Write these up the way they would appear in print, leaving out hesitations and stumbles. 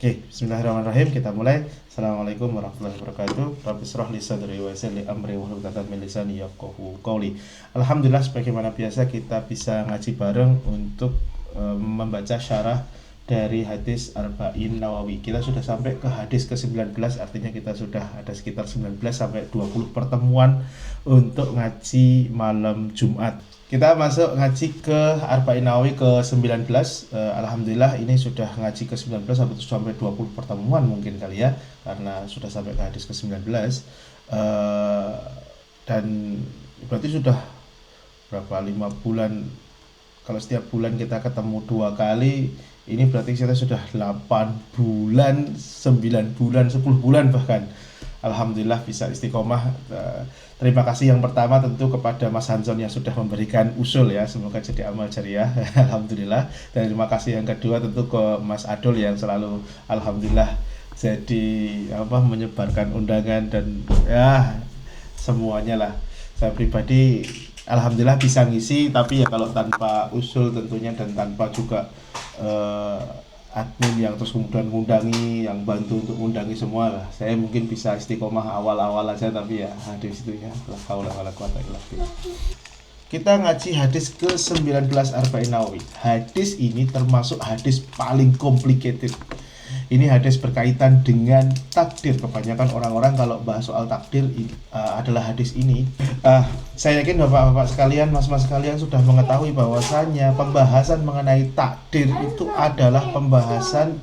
Oke, bismillahirrahmanirrahim. Kita mulai. Assalamualaikum warahmatullahi wabarakatuh. Rabbi shrah li sadri wa yassir li amri wahlul 'uqdatam min lisani yafqahu qawli. Alhamdulillah, sebagaimana biasa kita bisa ngaji bareng untuk membaca syarah dari hadis Arba'in Nawawi. Kita sudah sampai ke hadis ke-19, artinya kita sudah ada sekitar 19 sampai 20 pertemuan untuk ngaji malam Jumat. Kita masuk ngaji ke Arba'in Nawawi ke-19. Alhamdulillah ini sudah ngaji ke-19 sampai 20 pertemuan mungkin kali ya, karena sudah sampai ke hadis ke-19. Dan berarti sudah berapa, 5 bulan. Kalau setiap bulan kita ketemu 2 kali, ini berarti kita sudah 8 bulan, 9 bulan, 10 bulan bahkan. Alhamdulillah bisa istiqomah. Terima kasih yang pertama tentu kepada Mas Hanson yang sudah memberikan usul ya, semoga jadi amal jariah. Alhamdulillah. Dan terima kasih yang kedua tentu ke Mas Adul yang selalu alhamdulillah jadi menyebarkan undangan dan ya semuanya lah. Saya pribadi alhamdulillah bisa ngisi, tapi ya kalau tanpa usul tentunya dan tanpa juga admin yang terus kemudian ngundangi, yang bantu untuk ngundangi semua lah, saya mungkin bisa istiqomah awal-awal aja, tapi ya hadis itu ya la haula wala quwata illa billah. Kita ngaji hadis ke-19 Arba'in Nawawi. Hadis ini termasuk hadis paling complicated. Ini hadis berkaitan dengan takdir. Kebanyakan orang-orang kalau bahas soal takdir adalah hadis ini. Saya yakin bapak-bapak sekalian, mas-mas sekalian sudah mengetahui bahwasannya pembahasan mengenai takdir itu adalah pembahasan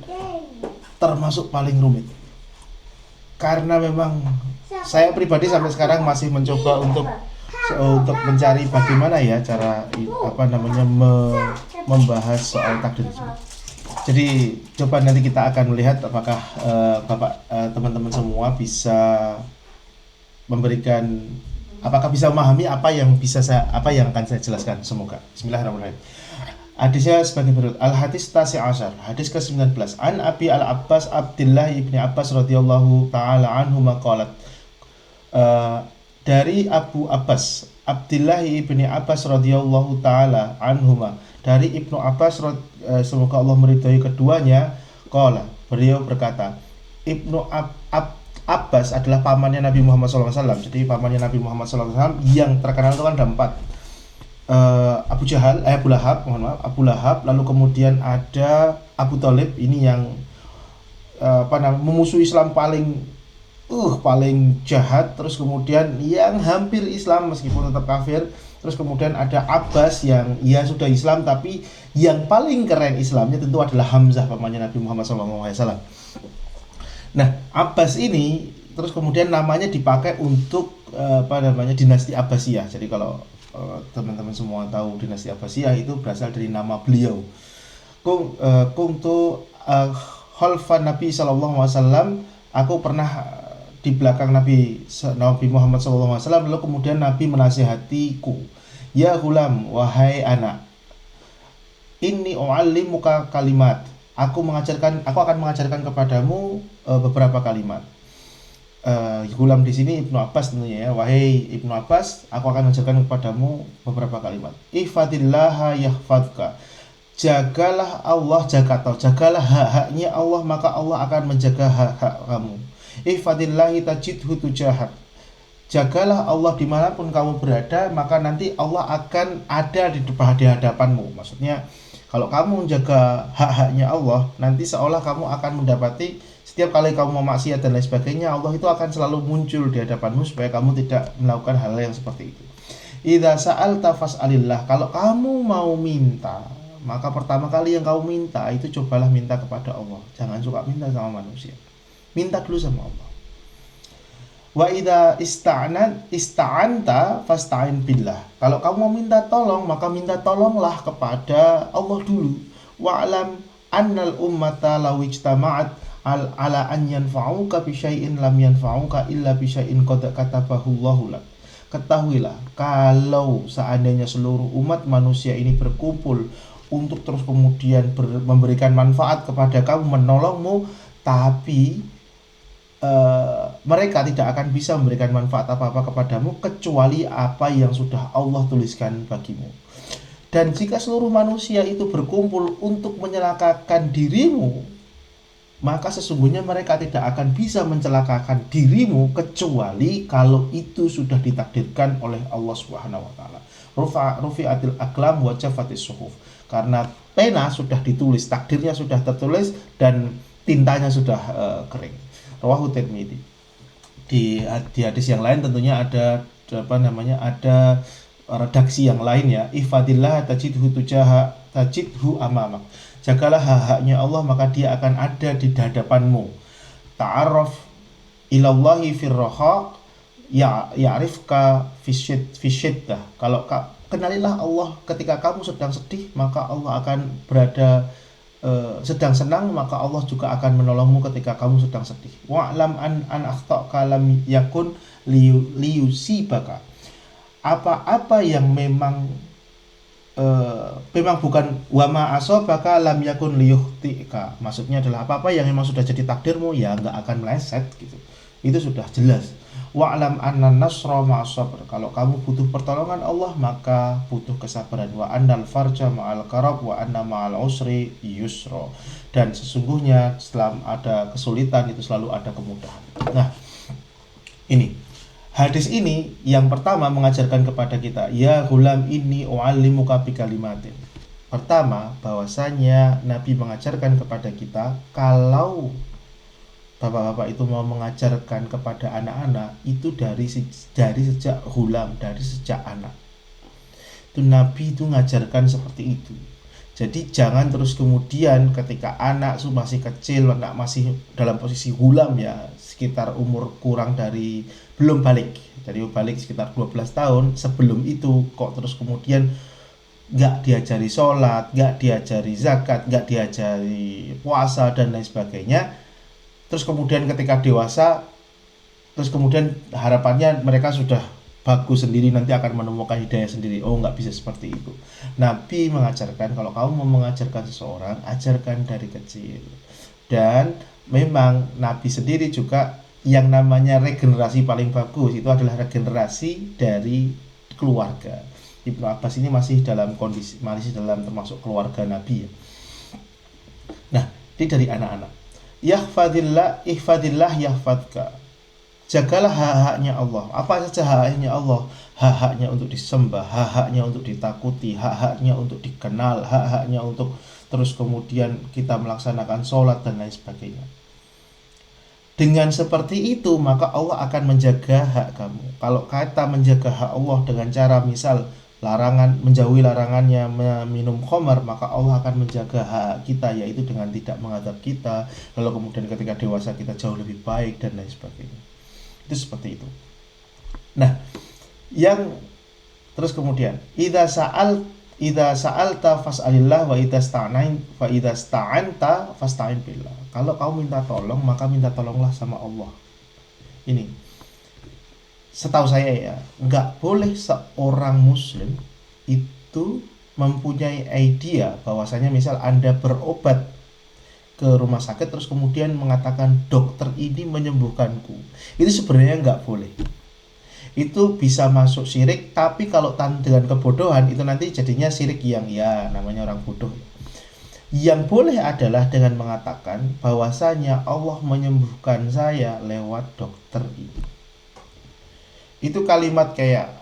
termasuk paling rumit. Karena memang saya pribadi sampai sekarang masih mencoba untuk mencari bagaimana ya cara membahas soal takdir itu. Jadi coba nanti kita akan melihat apakah teman-teman semua bisa memberikan, apakah bisa memahami apa yang akan saya jelaskan. Semoga. Bismillahirrahmanirrahim. Hadisnya sebagai berikut. Al-hadis tasi asyar, hadis ke-19. An Abi Al-Abbas Abdullah ibni Abbas radhiyallahu taala anhu maqalat. Dari Abu Abbas Abdullah ibni Abbas radhiyallahu taala anhuma, dari Ibnu Abbas semoga Allah meridhai keduanya, qala, beliau berkata, Ibnu Abbas adalah pamannya Nabi Muhammad SAW. Jadi pamannya Nabi Muhammad SAW yang terkenal itu kan ada 4. Abu Lahab, lalu kemudian ada Abu Thalib, ini yang memusuhi Islam paling jahat, terus kemudian yang hampir Islam meskipun tetap kafir. Terus kemudian ada Abbas yang ya sudah Islam, tapi yang paling keren Islamnya tentu adalah Hamzah, pamannya Nabi Muhammad SAW. Nah, Abbas ini terus kemudian namanya dipakai untuk dinasti Abbasiyah. Jadi kalau teman-teman semua tahu dinasti Abbasiyah itu berasal dari nama beliau. Kuntu khalfan Nabi SAW, aku pernah di belakang Nabi Muhammad SAW, lalu kemudian Nabi menasihatiku, ya gulam, wahai anak, inni u'allimuka kalimat, aku akan mengajarkan kepadamu beberapa kalimat. Gulam di sini Ibnu Abbas tentunya ya, wahai Ibnu Abbas, aku akan mengajarkan kepadamu beberapa kalimat. Ihfadillaha yahfadka, jagalah Allah, jagalah hak-haknya Allah, maka Allah akan menjaga hak-hak kamu. Ihfadillahi tajidhu tujahak, jagalah Allah dimanapun kamu berada, maka nanti Allah akan ada di hadapanmu. Maksudnya kalau kamu menjaga hak-haknya Allah, nanti seolah kamu akan mendapati setiap kali kamu mau maksiat dan lain sebagainya, Allah itu akan selalu muncul di hadapanmu supaya kamu tidak melakukan hal yang seperti itu. Idza sa'alta fas'alillah, kalau kamu mau minta, maka pertama kali yang kamu minta itu cobalah minta kepada Allah. Jangan suka minta sama manusia. Minta dulu sama Allah. Wa idza ista'anta fasta'in billah. Kalau kamu mau minta tolong, maka minta tolonglah kepada Allah dulu. Wa'lam annal ummata law ijtama'at ala an yanfa'uka bi syai'in lam yanfa'uka illa bi syai'in qad katabahu Allahu lak. Ketahuilah, kalau seandainya seluruh umat manusia ini berkumpul untuk terus kemudian memberikan manfaat kepada kamu, menolongmu, tapi mereka tidak akan bisa memberikan manfaat apa-apa kepadamu kecuali apa yang sudah Allah tuliskan bagimu. Dan jika seluruh manusia itu berkumpul untuk menyelakakan dirimu, maka sesungguhnya mereka tidak akan bisa mencelakakan dirimu kecuali kalau itu sudah ditakdirkan oleh Allah Subhanahu wa taala. Rufi'atil aqlam wa jaffatis suhuf. Karena pena sudah ditulis, takdirnya sudah tertulis dan tintanya sudah kering. Rawahu Tirmidzi. Di hadis yang lain tentunya ada ada redaksi yang lain ya. Ifadillah tajidhu tujaha tajidhu amamak. Jagalah hak-haknya Allah maka dia akan ada di hadapanmu. Ta'arraf ilallahi firraha ya'rifka fisyiddah. Kalau kenalilah Allah ketika kamu sedang sedih, maka Allah akan berada sedang senang, maka Allah juga akan menolongmu ketika kamu sedang sedih. Wa'lam an akhta'ka lam yakun liyusibaka. Apa-apa yang memang bukan wama asobaka lam yakun liyuhtika. Maksudnya adalah apa-apa yang memang sudah jadi takdirmu ya nggak akan meleset gitu. Itu sudah jelas. Wa'lam anna nasra ma'as sabr. Kalau kamu butuh pertolongan Allah maka butuh kesabaran. Wa annal farja ma'al karab wa anna ma'al usri yusra. Dan sesungguhnya setelah ada kesulitan itu selalu ada kemudahan. Nah, ini hadis ini yang pertama mengajarkan kepada kita, ya gulam inni u'allimuka bikalimatin. Pertama, bahwasanya Nabi mengajarkan kepada kita kalau bapak-bapak itu mau mengajarkan kepada anak-anak itu dari sejak gulam, dari sejak anak. Itu Nabi itu mengajarkan seperti itu. Jadi jangan terus kemudian ketika anak masih kecil, anak masih dalam posisi gulam ya, sekitar umur kurang dari belum balik. Jadi balik sekitar 12 tahun, sebelum itu kok terus kemudian nggak diajari sholat, nggak diajari zakat, nggak diajari puasa dan lain sebagainya. Terus kemudian ketika dewasa, terus kemudian harapannya mereka sudah bagus sendiri, nanti akan menemukan hidayah sendiri. Oh, nggak bisa seperti itu. Nabi mengajarkan kalau kamu mau mengajarkan seseorang, ajarkan dari kecil. Dan memang Nabi sendiri juga yang namanya regenerasi paling bagus itu adalah regenerasi dari keluarga. Ibnu Abbas ini masih dalam kondisi, masih dalam termasuk keluarga Nabi ya. Nah, ini dari anak-anak. Ihfadillah yahfadka. Jagalah hak-haknya Allah. Apa saja hak-haknya Allah? Hak-haknya untuk disembah, hak-haknya untuk ditakuti, hak-haknya untuk dikenal, hak-haknya untuk terus kemudian kita melaksanakan sholat dan lain sebagainya. Dengan seperti itu maka Allah akan menjaga hak kamu. Kalau kita menjaga hak Allah dengan cara misal larangan, menjauhi larangannya minum khamar, maka Allah akan menjaga hak kita, yaitu dengan tidak mengadab kita, lalu kemudian ketika dewasa kita jauh lebih baik dan lain sebagainya. Itu seperti itu. Nah, yang terus kemudian idza sa'alta fas'alillah wa idza sta'anta fasta'in billah. Kalau kamu minta tolong maka minta tolonglah sama Allah. Ini setahu saya ya, nggak boleh seorang muslim itu mempunyai idea bahwasanya misal Anda berobat ke rumah sakit terus kemudian mengatakan dokter ini menyembuhkanku. Itu sebenarnya nggak boleh. Itu bisa masuk syirik, tapi kalau dengan kebodohan itu nanti jadinya syirik yang ya namanya orang bodoh. Yang boleh adalah dengan mengatakan bahwasanya Allah menyembuhkan saya lewat dokter ini. Itu kalimat kayak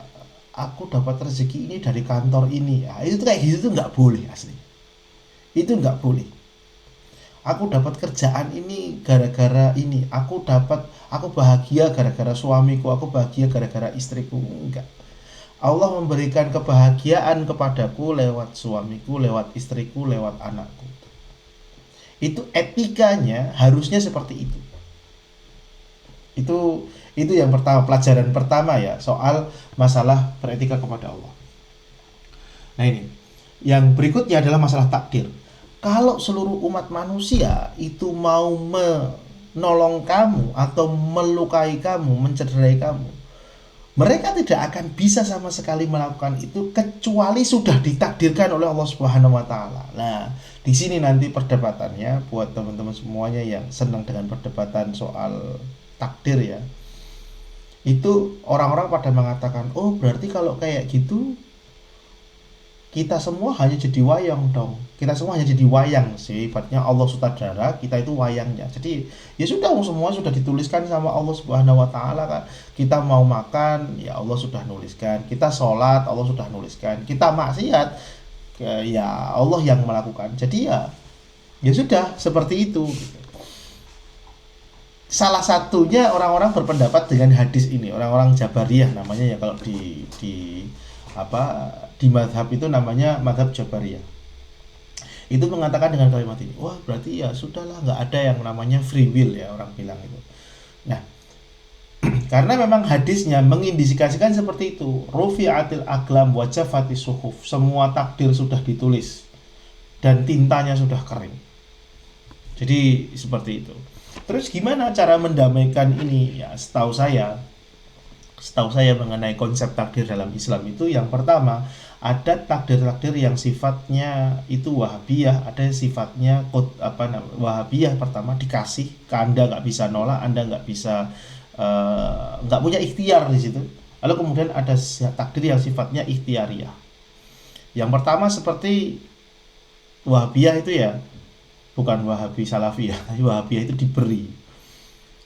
aku dapat rezeki ini dari kantor ini. Nah, itu kayak gitu tuh nggak boleh asli. Itu nggak boleh. Aku dapat kerjaan ini gara-gara ini. Aku bahagia gara-gara suamiku. Aku bahagia gara-gara istriku. Enggak. Allah memberikan kebahagiaan kepadaku lewat suamiku, lewat istriku, lewat anakku. Itu etikanya harusnya seperti itu. Itu yang pertama, pelajaran pertama ya, soal masalah beretika kepada Allah. Nah ini, yang berikutnya adalah masalah takdir. Kalau seluruh umat manusia itu mau menolong kamu atau melukai kamu, mencederai kamu, mereka tidak akan bisa sama sekali melakukan itu kecuali sudah ditakdirkan oleh Allah Subhanahu wa taala. Nah, di sini nanti perdebatannya buat teman-teman semuanya yang senang dengan perdebatan soal takdir ya. Itu orang-orang pada mengatakan, oh berarti kalau kayak gitu kita semua hanya jadi wayang dong. Kita semua hanya jadi wayang. Sifatnya Allah sutradara, kita itu wayangnya. Jadi ya sudah, semua sudah dituliskan sama Allah Subhanahu wa taala kan. Kita mau makan, ya Allah sudah nuliskan. Kita sholat, Allah sudah nuliskan. Kita maksiat, ya Allah yang melakukan. Jadi ya sudah seperti itu. Salah satunya orang-orang berpendapat dengan hadis ini, orang-orang Jabariyah namanya ya, kalau di apa di madhab itu namanya madhab Jabariyah. Itu mengatakan dengan kalimat ini, wah berarti ya sudahlah, nggak ada yang namanya free will ya, orang bilang itu. Nah, karena memang hadisnya mengindikasikan seperti itu, rufi'atil aqlam wa jaffati suhuf, semua takdir sudah ditulis dan tintanya sudah kering. Jadi seperti itu. Terus gimana cara mendamaikan ini? Ya, setahu saya mengenai konsep takdir dalam Islam itu, yang pertama, ada takdir-takdir yang sifatnya itu wahabiyah, ada sifatnya wahabiyah. Pertama, dikasih ke Anda, nggak bisa nolak, Anda nggak bisa nggak punya ikhtiar di situ. Lalu kemudian ada takdir yang sifatnya ikhtiariyah. Yang pertama seperti wahabiyah itu ya, bukan Wahabi Salafi ya, tapi Wahabiyah itu diberi.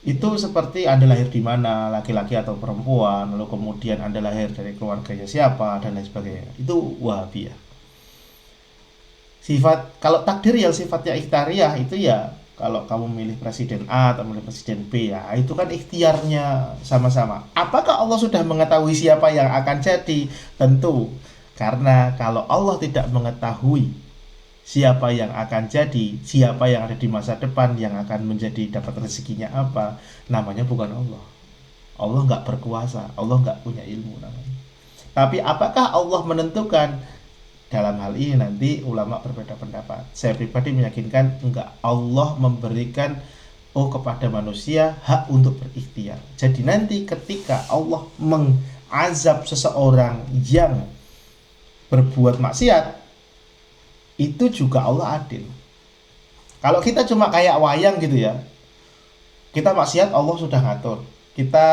Itu seperti Anda lahir di mana, laki-laki atau perempuan, lalu kemudian Anda lahir dari keluarganya siapa, dan lain sebagainya. Itu Wahabiyah. Kalau takdir yang sifatnya ikhtiariyah itu ya, kalau kamu milih presiden A atau milih presiden B, ya itu kan ikhtiarnya sama-sama. Apakah Allah sudah mengetahui siapa yang akan jadi? Tentu. Karena kalau Allah tidak mengetahui siapa yang akan jadi, siapa yang ada di masa depan, yang akan menjadi dapat rezekinya apa, namanya bukan Allah. Allah nggak berkuasa, Allah nggak punya ilmu namanya. Tapi apakah Allah menentukan? Dalam hal ini nanti ulama berbeda pendapat. Saya pribadi meyakinkan enggak. Allah memberikan kepada manusia hak untuk berikhtiar. Jadi nanti ketika Allah mengazab seseorang yang berbuat maksiat, itu juga Allah adil. Kalau kita cuma kayak wayang gitu ya, kita maksiat Allah sudah ngatur, kita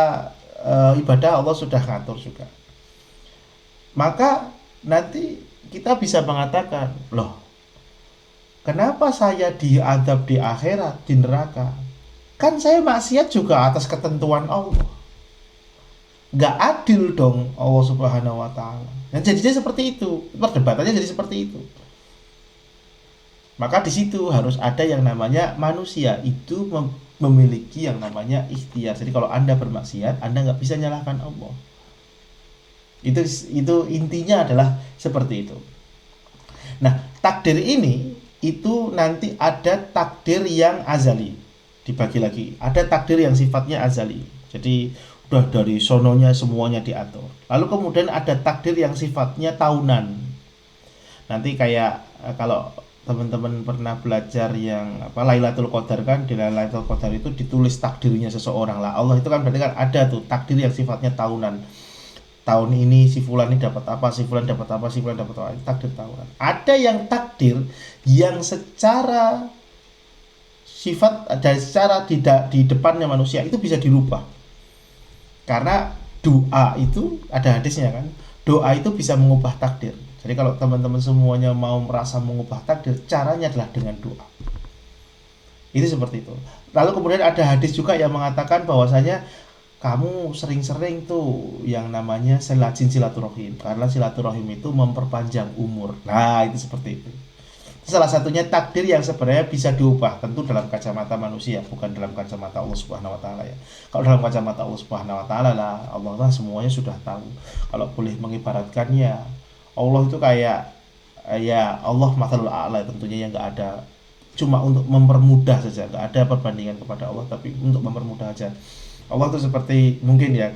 ibadah Allah sudah ngatur juga, maka nanti kita bisa mengatakan, loh kenapa saya diadab di akhirat, di neraka? Kan saya maksiat juga atas ketentuan Allah. Gak adil dong Allah Subhanahu wa ta'ala. Dan jadinya seperti itu, perdebatannya jadi seperti itu. Maka di situ harus ada yang namanya manusia itu memiliki yang namanya ikhtiar. Jadi kalau Anda bermaksiat, Anda nggak bisa nyalahkan Allah. Itu intinya adalah seperti itu. Nah, takdir ini itu nanti ada takdir yang azali, dibagi lagi. Ada takdir yang sifatnya azali. Jadi udah dari sononya semuanya diatur. Lalu kemudian ada takdir yang sifatnya tahunan. Nanti kayak kalau teman-teman pernah belajar yang Lailatul Qadar, kan di Lailatul Qadar itu ditulis takdirnya seseorang lah. Allah itu kan berarti kan ada tuh takdir yang sifatnya tahunan. Tahun ini si fulan ini dapat apa, si fulan dapat apa, si fulan dapat apa, itu takdir tahunan. Ada yang takdir yang secara sifat dan secara di depannya manusia itu bisa dirubah. Karena doa itu ada hadisnya kan. Doa itu bisa mengubah takdir. Jadi kalau teman-teman semuanya mau merasa mengubah takdir, caranya adalah dengan doa. Itu seperti itu. Lalu kemudian ada hadis juga yang mengatakan bahwasanya kamu sering-sering tuh yang namanya silaturahim, karena silaturahim itu memperpanjang umur. Nah, itu seperti itu. Salah satunya takdir yang sebenarnya bisa diubah, tentu dalam kacamata manusia, bukan dalam kacamata Allah Subhanahu wa taala ya. Kalau dalam kacamata Allah Subhanahu wa taala lah, Allah lah semuanya sudah tahu. Kalau boleh mengibaratkannya, Allah itu kayak ya Allah mathalul a'la, tentunya yang nggak ada, cuma untuk mempermudah saja, nggak ada perbandingan kepada Allah, tapi untuk mempermudah aja. Allah itu seperti mungkin ya,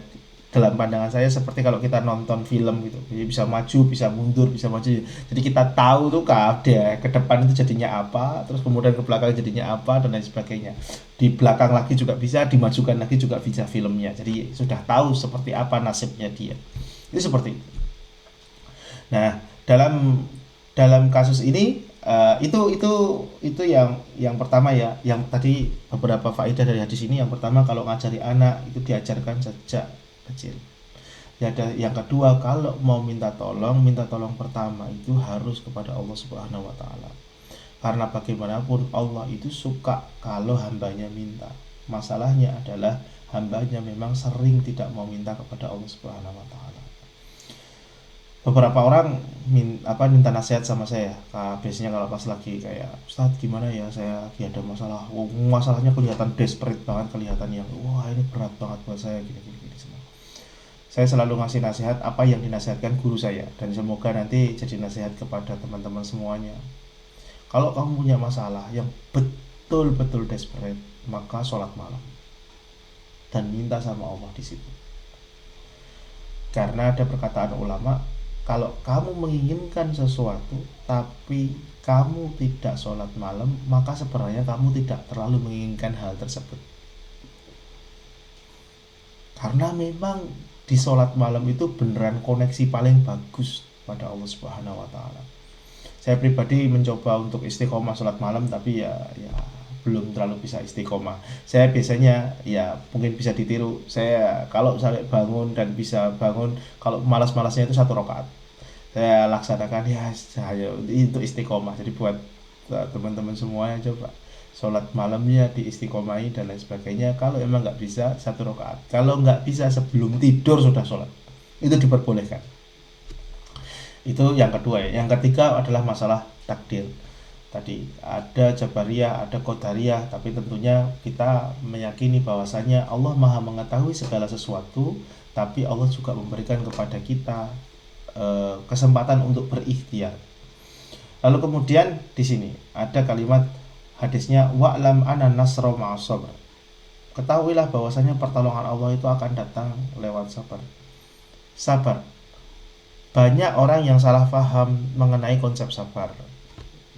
dalam pandangan saya seperti kalau kita nonton film gitu, jadi bisa maju, bisa mundur, bisa maju. Jadi kita tahu tuh ke depan itu jadinya apa, terus kemudian ke belakang jadinya apa, dan lain sebagainya. Di belakang lagi juga bisa, dimajukan lagi juga bisa filmnya. Jadi sudah tahu seperti apa nasibnya dia. Itu seperti itu. Nah, dalam kasus ini itu yang pertama ya, yang tadi beberapa faedah dari hadis ini. Yang pertama, kalau ngajari anak itu diajarkan sejak kecil. Ya, ada yang kedua, kalau mau minta tolong pertama itu harus kepada Allah Subhanahu wa taala. Karena bagaimanapun Allah itu suka kalau hambanya minta. Masalahnya adalah hambanya memang sering tidak mau minta kepada Allah Subhanahu wa taala. Beberapa orang minta nasihat sama saya. Biasanya kalau pas lagi kayak, Ustadz gimana ya, saya lagi ada masalah. Masalahnya kelihatan desperate banget, kelihatan yang wah ini berat banget buat saya, gini semua. Saya selalu ngasih nasihat apa yang dinasihatkan guru saya, dan semoga nanti jadi nasihat kepada teman-teman semuanya. Kalau kamu punya masalah yang betul-betul desperate, maka sholat malam dan minta sama Allah di situ. Karena ada perkataan ulama, kalau kamu menginginkan sesuatu tapi kamu tidak sholat malam, maka sebenarnya kamu tidak terlalu menginginkan hal tersebut. Karena memang di sholat malam itu beneran koneksi paling bagus pada Allah Subhanahu wa taala. Saya pribadi mencoba untuk istiqomah sholat malam, tapi ya belum terlalu bisa istiqomah. Saya biasanya ya mungkin bisa ditiru. Saya kalau sampai bangun dan bisa bangun, kalau malas-malasnya itu 1 rakaat. Saya laksanakan ya saya untuk istiqomah. Jadi buat teman-teman semuanya, coba sholat malamnya diistiqomahi dan lain sebagainya. Kalau emang nggak bisa 1 rakaat, kalau nggak bisa sebelum tidur sudah sholat, itu diperbolehkan. Itu yang kedua ya. Yang ketiga adalah masalah takdir. Tadi ada Jabariyah, ada Qadariyah, tapi tentunya kita meyakini bahwasanya Allah Maha mengetahui segala sesuatu, tapi Allah juga memberikan kepada kita kesempatan untuk berikhtiar. Lalu kemudian di sini ada kalimat hadisnya, wa'lam anna nasra ma'as sabr. Ketahuilah bahwasanya pertolongan Allah itu akan datang lewat sabar. Sabar. Banyak orang yang salah paham mengenai konsep sabar.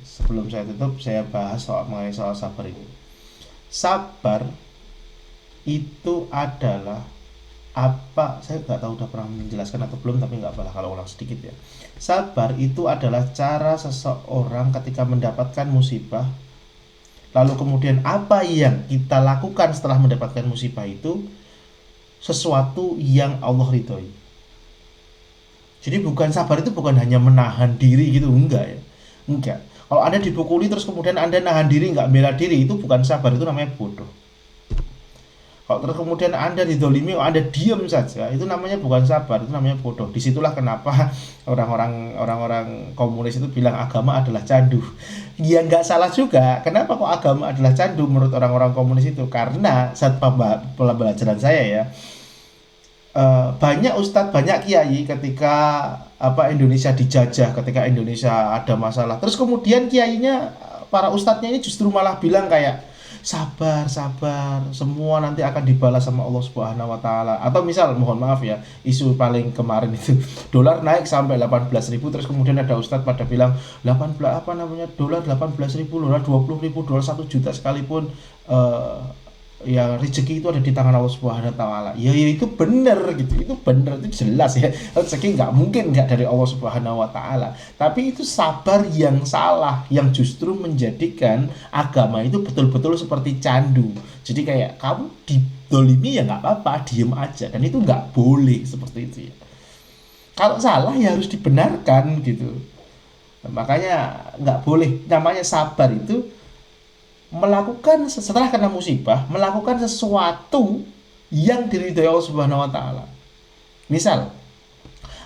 Sebelum saya tutup, saya bahas mengenai soal sabar ini. Sabar itu adalah apa, saya nggak tahu udah pernah menjelaskan atau belum, tapi nggak apa-apa kalau ulang sedikit ya. Sabar itu adalah cara seseorang ketika mendapatkan musibah, lalu kemudian apa yang kita lakukan setelah mendapatkan musibah itu sesuatu yang Allah ridhoi. Jadi bukan sabar itu bukan hanya menahan diri gitu, enggak ya. Enggak. Kalau Anda dipukuli terus kemudian Anda nahan diri, enggak bela diri, itu bukan sabar, itu namanya bodoh. Kalau terus kemudian Anda didolimi, Anda diam saja, itu namanya bukan sabar, itu namanya bodoh. Disitulah kenapa orang-orang komunis itu bilang agama adalah candu. Ya nggak salah juga. Kenapa kok agama adalah candu menurut orang-orang komunis itu? Karena saat pembelajaran saya ya, banyak ustadz, banyak kiai ketika Indonesia dijajah, ketika Indonesia ada masalah, terus kemudian kiainya, para ustadznya ini justru malah bilang kayak sabar, semua nanti akan dibalas sama Allah Subhanahu wa taala. Atau misal, mohon maaf ya, isu paling kemarin itu dolar naik sampai 18.000, terus kemudian ada ustadz pada bilang 18 dolar 18.000, dolar 20.000, dolar 1 juta sekalipun ya rezeki itu ada di tangan Allah Subhanahu wa taala. Ya itu benar gitu. Itu benar, itu jelas ya. Rezeki nggak mungkin nggak dari Allah Subhanahu wa taala. Tapi itu sabar yang salah, yang justru menjadikan agama itu betul-betul seperti candu. Jadi kayak kamu didolimi ya nggak apa-apa, diem aja, dan itu nggak boleh seperti itu ya. Kalau salah ya harus dibenarkan gitu. Makanya nggak boleh, namanya sabar itu melakukan setelah kena musibah, melakukan sesuatu yang diridhoi Allah Subhanahu wa taala. Misal,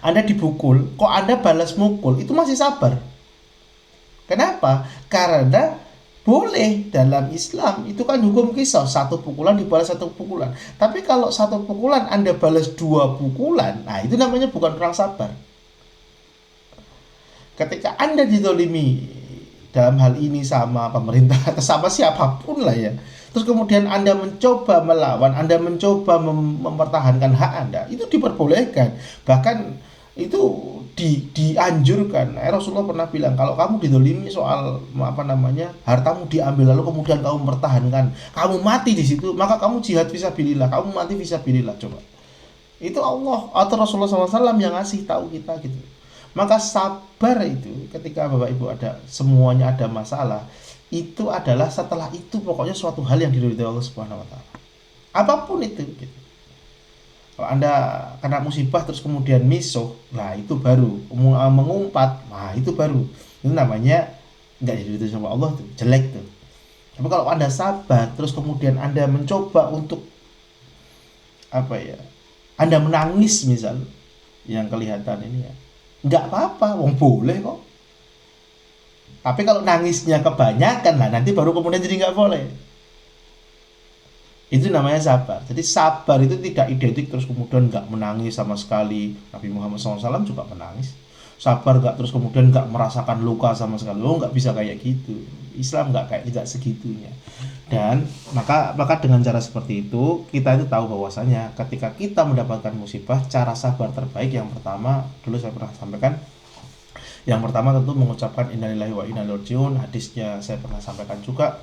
Anda dipukul, kok Anda balas mukul, itu masih sabar. Kenapa? Karena boleh dalam Islam, itu kan hukum qisas, 1 pukulan dibalas 1 pukulan. Tapi kalau 1 pukulan Anda balas 2 pukulan, nah itu namanya bukan orang sabar. Ketika Anda dizalimi dalam hal ini sama pemerintah atau sama siapapun lah ya, terus kemudian Anda mencoba melawan, Anda mencoba mempertahankan hak Anda, itu diperbolehkan. Bahkan itu dianjurkan. Rasulullah pernah bilang, kalau kamu didolimi soal hartamu diambil, lalu kemudian kamu mempertahankan, kamu mati di situ, maka kamu jihad fisabilillah, kamu mati fisabilillah. Coba, itu Allah atau Rasulullah SAW yang ngasih tahu kita gitu. Maka sabar itu ketika Bapak Ibu semuanya ada masalah, itu adalah setelah itu pokoknya suatu hal yang diridhoi Allah Subhanahu wa taala. Apapun itu gitu. Kalau Anda kena musibah terus kemudian misuh, nah itu baru mengumpat, nah itu baru. Itu namanya nggak diridhoi sama Allah tuh, jelek tuh. Tapi kalau Anda sabar terus kemudian Anda mencoba untuk apa ya? Anda menangis misal yang kelihatan ini ya. Nggak apa-apa, wong boleh kok. Tapi kalau nangisnya kebanyakan lah nanti baru kemudian jadi nggak boleh. Itu namanya sabar. Jadi sabar itu tidak identik terus kemudian nggak menangis sama sekali. Nabi Muhammad SAW juga menangis. Sabar nggak terus kemudian nggak merasakan luka sama sekali. Oh, nggak bisa kayak gitu. Islam nggak kayak tidak segitunya. Dan maka dengan cara seperti itu kita itu tahu bahwasanya ketika kita mendapatkan musibah, cara sabar terbaik yang pertama dulu saya pernah sampaikan. Yang pertama tentu mengucapkan innalillahi wa inna ilaihi rajiun. Hadisnya saya pernah sampaikan juga.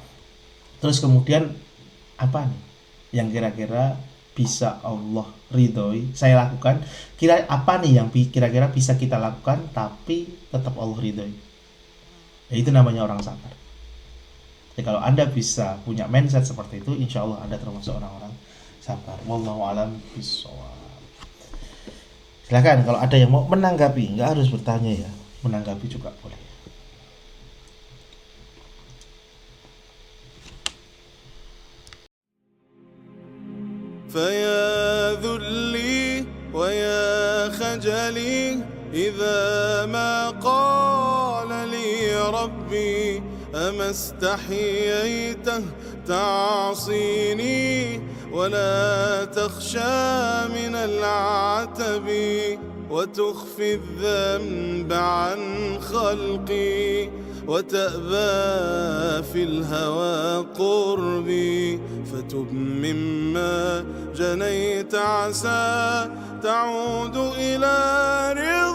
Terus kemudian apa nih yang kira-kira bisa Allah ridhoi saya lakukan, apa nih yang kira-kira bisa kita lakukan tapi tetap Allah ridhoi, ya, itu namanya orang sabar. Jadi kalau Anda bisa punya mindset seperti itu, insya Allah Anda termasuk orang-orang sabar. Wallahu alam bishawab. Silakan kalau ada yang mau menanggapi, nggak harus bertanya ya, menanggapi juga boleh. فيا ذلي ويا خجلي إذا ما قال لي ربي أما استحييته تعصيني ولا تخشى من العتب وتخفي الذنب عن خلقي وتأبى في الهوى قربي فتب مما جنيت عسى تعود إلى رضا